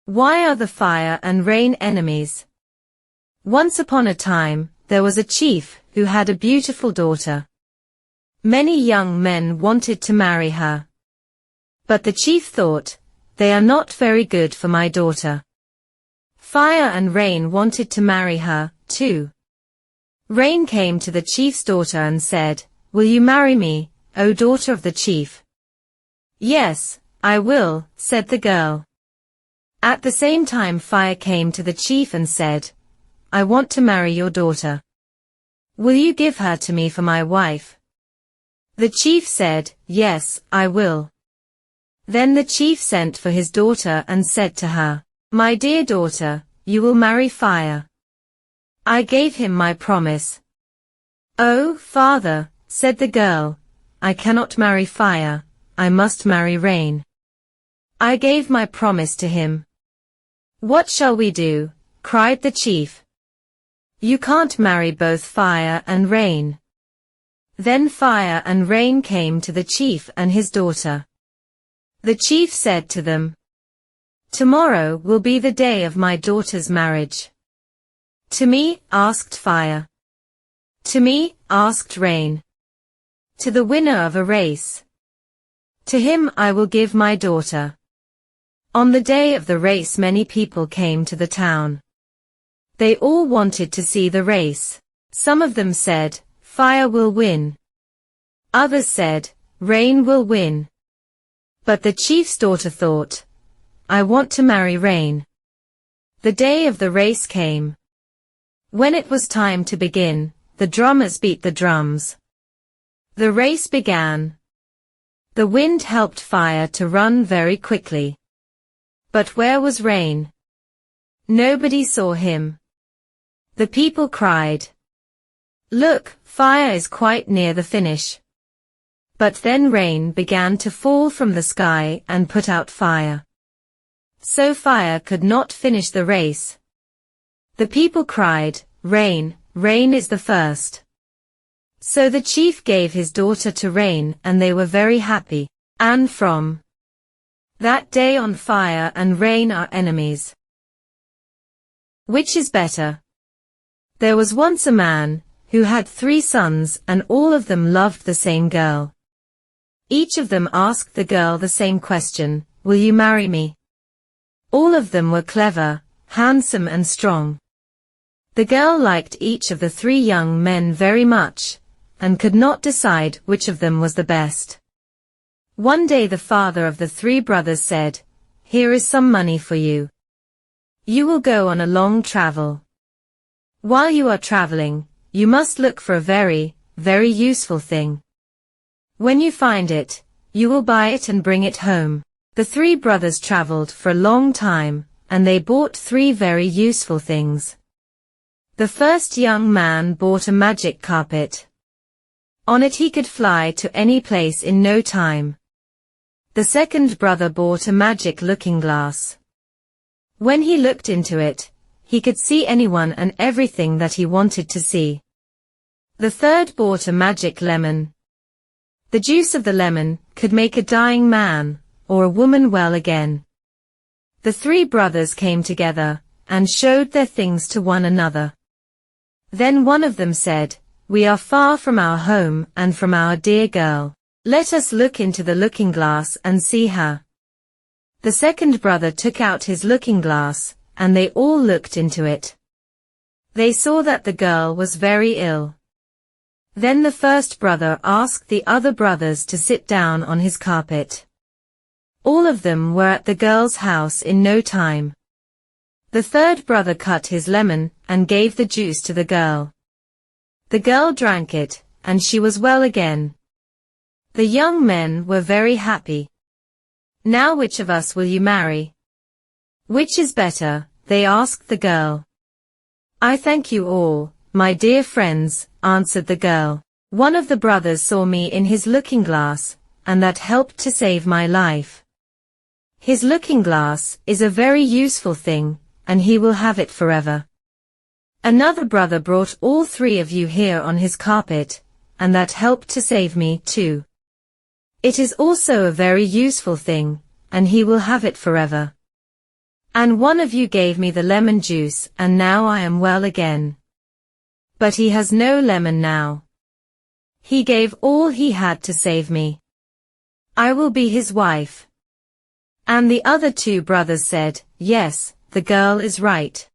Why are the fire and rain enemies? Once upon a time, there was a chief who had a beautiful daughter. Many young men wanted to marry her. But the chief thought, they are not very good for my daughter. Fire and rain wanted to marry her, too. Rain came to the chief's daughter and said, "Will you marry me, O daughter of the chief?" "Yes, I will," said the girl. At the same time fire came to the chief and said, "I want to marry your daughter. Will you give her to me for my wife?" The chief said, "Yes, I will." Then the chief sent for his daughter and said to her, "My dear daughter, you will marry fire. I gave him my promise." "Oh, father," said the girl, "I cannot marry fire, I must marry rain. I gave my promise to him." "What shall we do?" cried the chief. "You can't marry both fire and rain." Then fire and rain came to the chief and his daughter. The chief said to them, "Tomorrow will be the day of my daughter's marriage." "To me?" asked fire. "To me?" asked rain. "To the winner of a race. To him I will give my daughter." On the day of the race many people came to the town. They all wanted to see the race. Some of them said, "Fire will win." Others said, "Rain will win." But the chief's daughter thought, "I want to marry rain." The day of the race came. When it was time to begin, the drummers beat the drums. The race began. The wind helped fire to run very quickly. But where was rain? Nobody saw him. The people cried, "Look, fire is quite near the finish." But then rain began to fall from the sky and put out fire. So fire could not finish the race. The people cried, "Rain, rain is the first." So the chief gave his daughter to rain and they were very happy. And from that day on fire and rain are enemies. Which is better? There was once a man who had 3 sons and all of them loved the same girl. Each of them asked the girl the same question, "Will you marry me?" All of them were clever, handsome and strong. The girl liked each of the 3 young men very much, and could not decide which of them was the best. One day the father of the 3 brothers said, "Here is some money for you. You will go on a long travel. While you are traveling, you must look for a very, very useful thing. When you find it, you will buy it and bring it home." The 3 brothers traveled for a long time, and they bought 3 very useful things. The first young man bought a magic carpet. On it he could fly to any place in no time. The second brother bought a magic looking glass. When he looked into it, he could see anyone and everything that he wanted to see. The third bought a magic lemon. The juice of the lemon could make a dying man or a woman well again. The 3 brothers came together and showed their things to one another. Then one of them said, "We are far from our home and from our dear girl. Let us look into the looking glass and see her." The second brother took out his looking glass, and they all looked into it. They saw that the girl was very ill. Then the first brother asked the other brothers to sit down on his carpet. All of them were at the girl's house in no time. The third brother cut his lemon and gave the juice to the girl. The girl drank it, and she was well again. The young men were very happy. "Now which of us will you marry?" "Which is better?" they asked the girl. "I thank you all, my dear friends," answered the girl. "One of the brothers saw me in his looking glass, and that helped to save my life. His looking glass is a very useful thing, and he will have it forever. Another brother brought all 3 of you here on his carpet, and that helped to save me, too. It is also a very useful thing, and he will have it forever. And one of you gave me the lemon juice, and now I am well again. But he has no lemon now. He gave all he had to save me. I will be his wife." And the other two brothers said, "Yes, the girl is right.